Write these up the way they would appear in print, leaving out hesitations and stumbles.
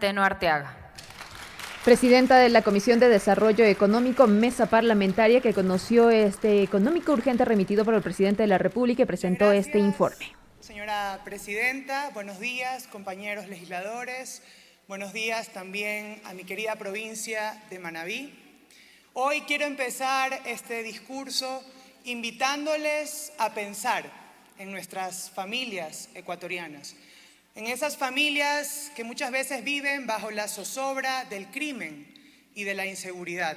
Centeno Arteaga. Presidenta de la Comisión de Desarrollo Económico, mesa parlamentaria que conoció este económico urgente remitido por el presidente de la República y presentó este informe. Señora Presidenta, buenos días, compañeros legisladores. Buenos días también a mi querida provincia de Manabí. Hoy quiero empezar este discurso invitándoles a pensar en nuestras familias ecuatorianas, en esas familias que muchas veces viven bajo la zozobra del crimen y de la inseguridad.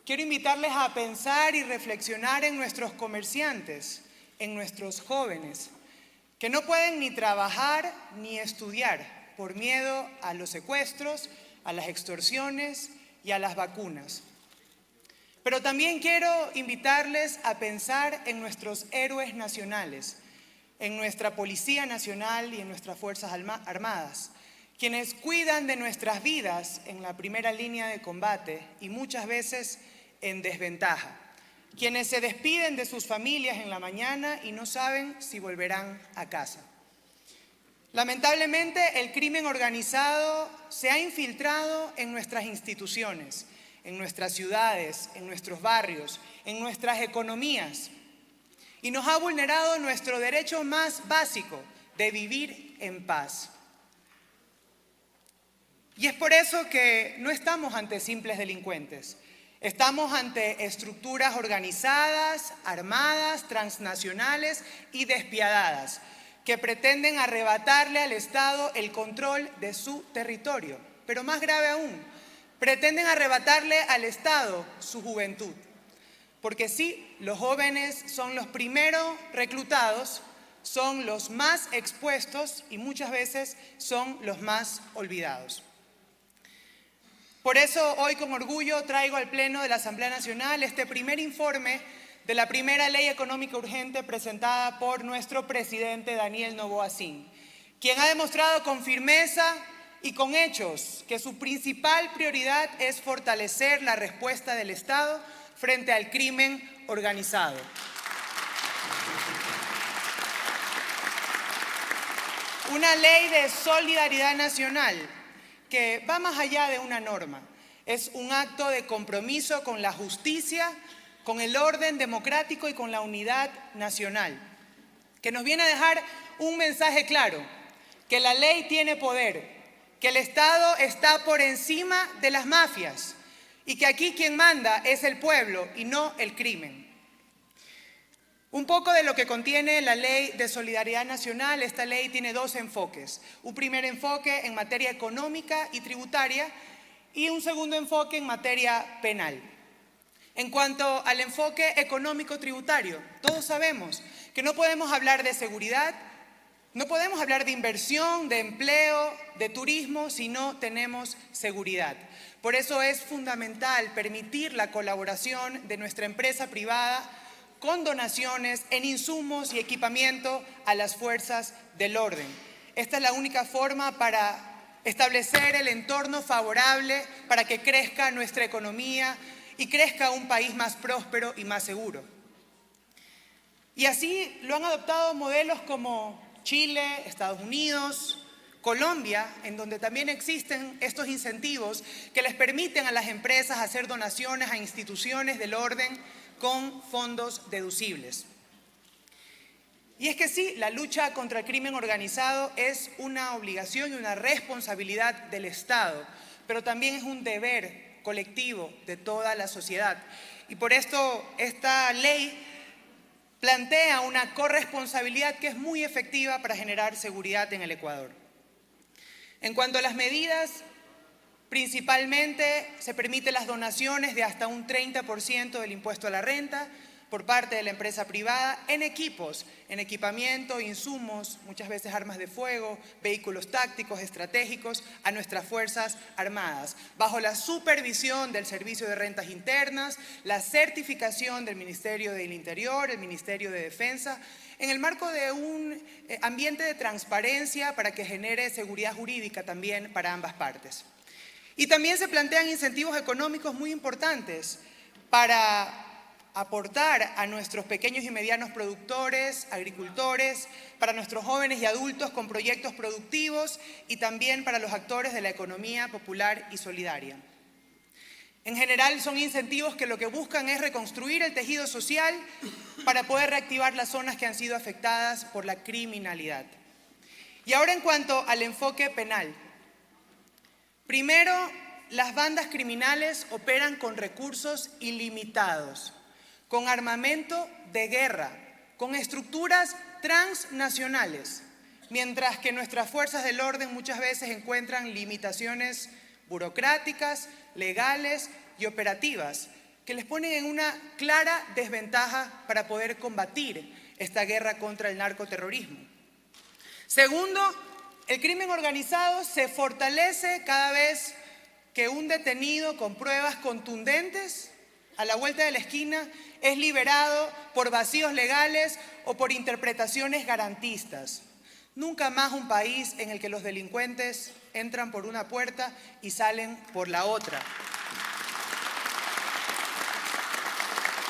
Quiero invitarles a pensar y reflexionar en nuestros comerciantes, en nuestros jóvenes, que no pueden ni trabajar ni estudiar por miedo a los secuestros, a las extorsiones y a las vacunas. Pero también quiero invitarles a pensar en nuestros héroes nacionales, en nuestra Policía Nacional y en nuestras Fuerzas Armadas, quienes cuidan de nuestras vidas en la primera línea de combate y muchas veces en desventaja, quienes se despiden de sus familias en la mañana y no saben si volverán a casa. Lamentablemente, el crimen organizado se ha infiltrado en nuestras instituciones, en nuestras ciudades, en nuestros barrios, en nuestras economías, y nos ha vulnerado nuestro derecho más básico de vivir en paz. Y es por eso que no estamos ante simples delincuentes. Estamos ante estructuras organizadas, armadas, transnacionales y despiadadas, que pretenden arrebatarle al Estado el control de su territorio. Pero más grave aún, pretenden arrebatarle al Estado su juventud. Porque sí, los jóvenes son los primeros reclutados, son los más expuestos y muchas veces son los más olvidados. Por eso hoy con orgullo traigo al Pleno de la Asamblea Nacional este primer informe de la primera ley económica urgente presentada por nuestro presidente Daniel Noboa Sin, quien ha demostrado con firmeza y con hechos que su principal prioridad es fortalecer la respuesta del Estado frente al crimen organizado. Una ley de solidaridad nacional que va más allá de una norma. Es un acto de compromiso con la justicia, con el orden democrático y con la unidad nacional, que nos viene a dejar un mensaje claro, que la ley tiene poder, que el Estado está por encima de las mafias, y que aquí quien manda es el pueblo y no el crimen. Un poco de lo que contiene la Ley de Solidaridad Nacional. Esta ley tiene dos enfoques. Un primer enfoque en materia económica y tributaria y un segundo enfoque en materia penal. En cuanto al enfoque económico tributario, todos sabemos que no podemos hablar de seguridad, no podemos hablar de inversión, de empleo, de turismo si no tenemos seguridad. Por eso es fundamental permitir la colaboración de nuestra empresa privada con donaciones en insumos y equipamiento a las fuerzas del orden. Esta es la única forma para establecer el entorno favorable para que crezca nuestra economía y crezca un país más próspero y más seguro. Y así lo han adoptado modelos como Chile, Estados Unidos, Colombia, en donde también existen estos incentivos que les permiten a las empresas hacer donaciones a instituciones del orden con fondos deducibles. Y es que sí, la lucha contra el crimen organizado es una obligación y una responsabilidad del Estado, pero también es un deber colectivo de toda la sociedad. Y por esto esta ley plantea una corresponsabilidad que es muy efectiva para generar seguridad en el Ecuador. En cuanto a las medidas, principalmente se permiten las donaciones de hasta un 30% del impuesto a la renta por parte de la empresa privada en equipos, en equipamiento, insumos, muchas veces armas de fuego, vehículos tácticos, estratégicos, a nuestras Fuerzas Armadas, bajo la supervisión del Servicio de Rentas Internas, la certificación del Ministerio del Interior, el Ministerio de Defensa, en el marco de un ambiente de transparencia para que genere seguridad jurídica también para ambas partes. Y también se plantean incentivos económicos muy importantes para aportar a nuestros pequeños y medianos productores, agricultores, para nuestros jóvenes y adultos con proyectos productivos y también para los actores de la economía popular y solidaria. En general son incentivos que lo que buscan es reconstruir el tejido social para poder reactivar las zonas que han sido afectadas por la criminalidad. Y ahora en cuanto al enfoque penal. Primero, las bandas criminales operan con recursos ilimitados, con armamento de guerra, con estructuras transnacionales, mientras que nuestras fuerzas del orden muchas veces encuentran limitaciones burocráticas, legales y operativas que les ponen en una clara desventaja para poder combatir esta guerra contra el narcoterrorismo. Segundo, el crimen organizado se fortalece cada vez que un detenido con pruebas contundentes a la vuelta de la esquina es liberado por vacíos legales o por interpretaciones garantistas. Nunca más un país en el que los delincuentes entran por una puerta y salen por la otra.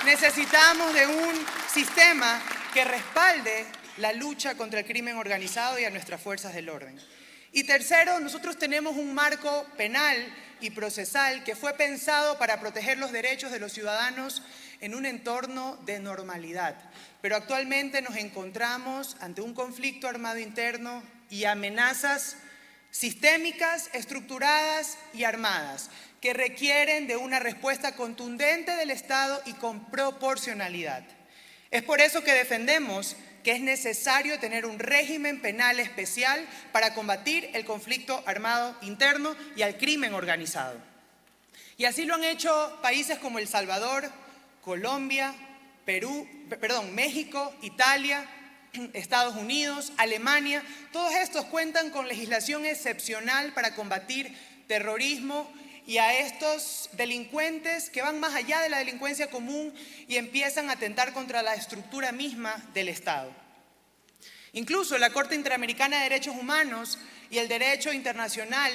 Necesitamos de un sistema que respalde la lucha contra el crimen organizado y a nuestras fuerzas del orden. Y tercero, nosotros tenemos un marco penal y procesal que fue pensado para proteger los derechos de los ciudadanos en un entorno de normalidad. Pero actualmente nos encontramos ante un conflicto armado interno y amenazas sistémicas, estructuradas y armadas, que requieren de una respuesta contundente del Estado y con proporcionalidad. Es por eso que defendemos que es necesario tener un régimen penal especial para combatir el conflicto armado interno y al crimen organizado. Y así lo han hecho países como El Salvador, Colombia, México, Italia, Estados Unidos, Alemania. Todos estos cuentan con legislación excepcional para combatir terrorismo y a estos delincuentes que van más allá de la delincuencia común y empiezan a atentar contra la estructura misma del Estado. Incluso la Corte Interamericana de Derechos Humanos y el derecho internacional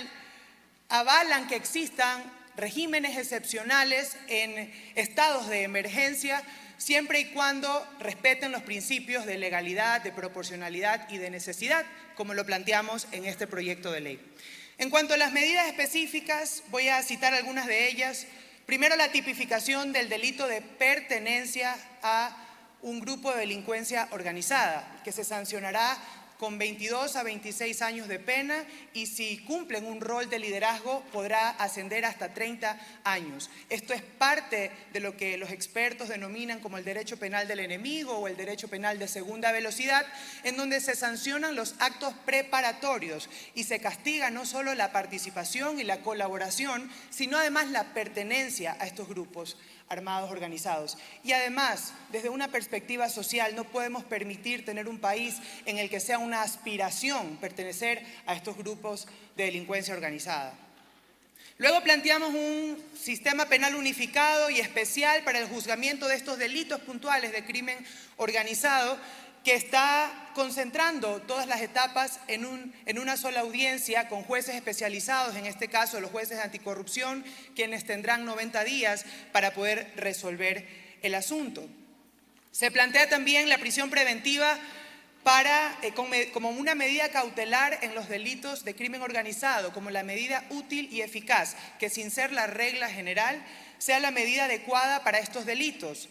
avalan que existan regímenes excepcionales en estados de emergencia siempre y cuando respeten los principios de legalidad, de proporcionalidad y de necesidad, como lo planteamos en este proyecto de ley. En cuanto a las medidas específicas, voy a citar algunas de ellas. Primero, la tipificación del delito de pertenencia a un grupo de delincuencia organizada, que se sancionará con 22 a 26 años de pena y si cumplen un rol de liderazgo podrá ascender hasta 30 años. Esto es parte de lo que los expertos denominan como el derecho penal del enemigo o el derecho penal de segunda velocidad, en donde se sancionan los actos preparatorios y se castiga no solo la participación y la colaboración, sino además la pertenencia a estos grupos armados organizados. Y además, desde una perspectiva social, no podemos permitir tener un país en el que sea una aspiración pertenecer a estos grupos de delincuencia organizada. Luego planteamos un sistema penal unificado y especial para el juzgamiento de estos delitos puntuales de crimen organizado, que está concentrando todas las etapas en una sola audiencia con jueces especializados, en este caso los jueces de anticorrupción, quienes tendrán 90 días para poder resolver el asunto. Se plantea también la prisión preventiva como una medida cautelar en los delitos de crimen organizado, como la medida útil y eficaz, que sin ser la regla general, sea la medida adecuada para estos delitos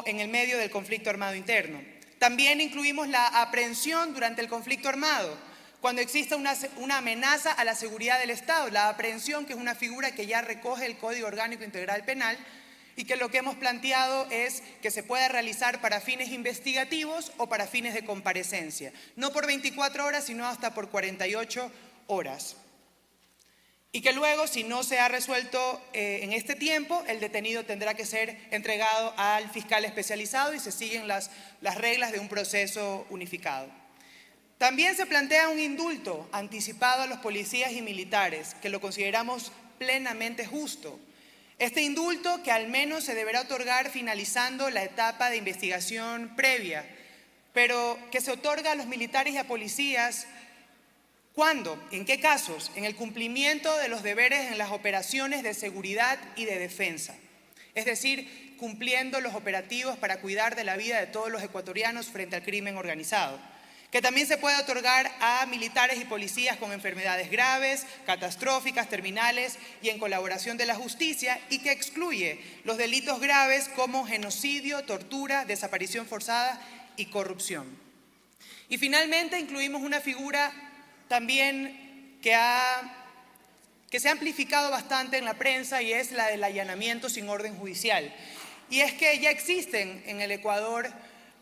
en el medio del conflicto armado interno. También incluimos la aprehensión durante el conflicto armado, cuando exista una amenaza a la seguridad del Estado. La aprehensión, que es una figura que ya recoge el Código Orgánico Integral Penal y que lo que hemos planteado es que se pueda realizar para fines investigativos o para fines de comparecencia. No por 24 horas, sino hasta por 48 horas. Y que luego, si no se ha resuelto en este tiempo, el detenido tendrá que ser entregado al fiscal especializado y se siguen las reglas de un proceso unificado. También se plantea un indulto anticipado a los policías y militares, que lo consideramos plenamente justo. Este indulto que al menos se deberá otorgar finalizando la etapa de investigación previa, pero que se otorga a los militares y a policías. ¿Cuándo? ¿En qué casos? En el cumplimiento de los deberes en las operaciones de seguridad y de defensa. es decir, cumpliendo los operativos para cuidar de la vida de todos los ecuatorianos frente al crimen organizado, que también se puede otorgar a militares y policías con enfermedades graves, catastróficas, terminales y en colaboración de la justicia, y que excluye los delitos graves como genocidio, tortura, desaparición forzada y corrupción. Y finalmente incluimos una figura también que se ha amplificado bastante en la prensa, y es la del allanamiento sin orden judicial. Y es que ya existen en el Ecuador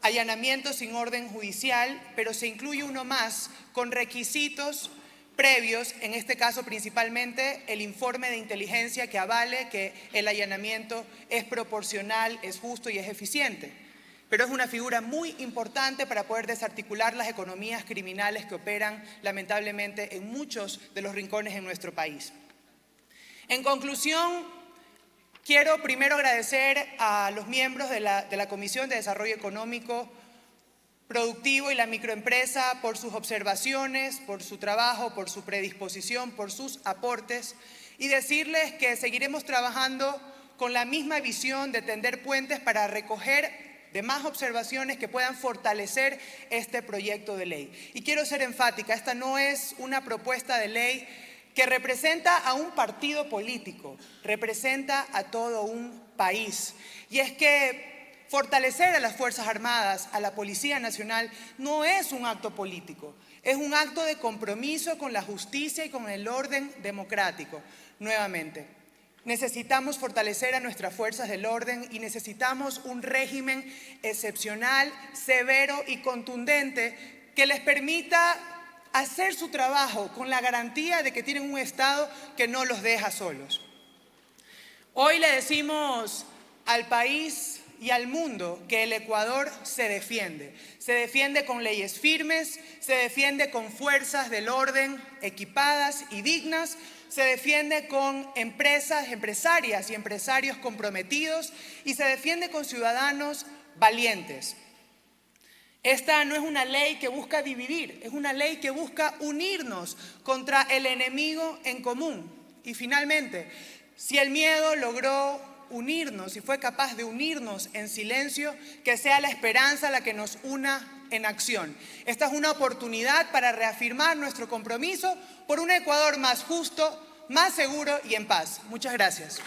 allanamientos sin orden judicial, pero se incluye uno más con requisitos previos, en este caso principalmente el informe de inteligencia que avale que el allanamiento es proporcional, es justo y es eficiente. Pero es una figura muy importante para poder desarticular las economías criminales que operan lamentablemente en muchos de los rincones en nuestro país. En conclusión, quiero primero agradecer a los miembros de la Comisión de Desarrollo Económico Productivo y la microempresa por sus observaciones, por su trabajo, por su predisposición, por sus aportes, y decirles que seguiremos trabajando con la misma visión de tender puentes para recoger demás observaciones que puedan fortalecer este proyecto de ley. Y quiero ser enfática, esta no es una propuesta de ley que representa a un partido político, representa a todo un país. Y es que fortalecer a las Fuerzas Armadas, a la Policía Nacional, no es un acto político, es un acto de compromiso con la justicia y con el orden democrático. Nuevamente, necesitamos fortalecer a nuestras fuerzas del orden y necesitamos un régimen excepcional, severo y contundente que les permita hacer su trabajo con la garantía de que tienen un Estado que no los deja solos. Hoy le decimos al país y al mundo que el Ecuador se defiende con leyes firmes, se defiende con fuerzas del orden equipadas y dignas, se defiende con empresarias y empresarios comprometidos, y se defiende con ciudadanos valientes. Esta no es una ley que busca dividir, es una ley que busca unirnos contra el enemigo en común. Y finalmente, si el miedo logró unirnos y fue capaz de unirnos en silencio, que sea la esperanza la que nos una en acción. Esta es una oportunidad para reafirmar nuestro compromiso por un Ecuador más justo, más seguro y en paz. Muchas gracias.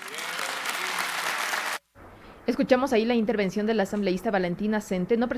Escuchamos ahí la intervención de la asambleísta Valentina Centeno,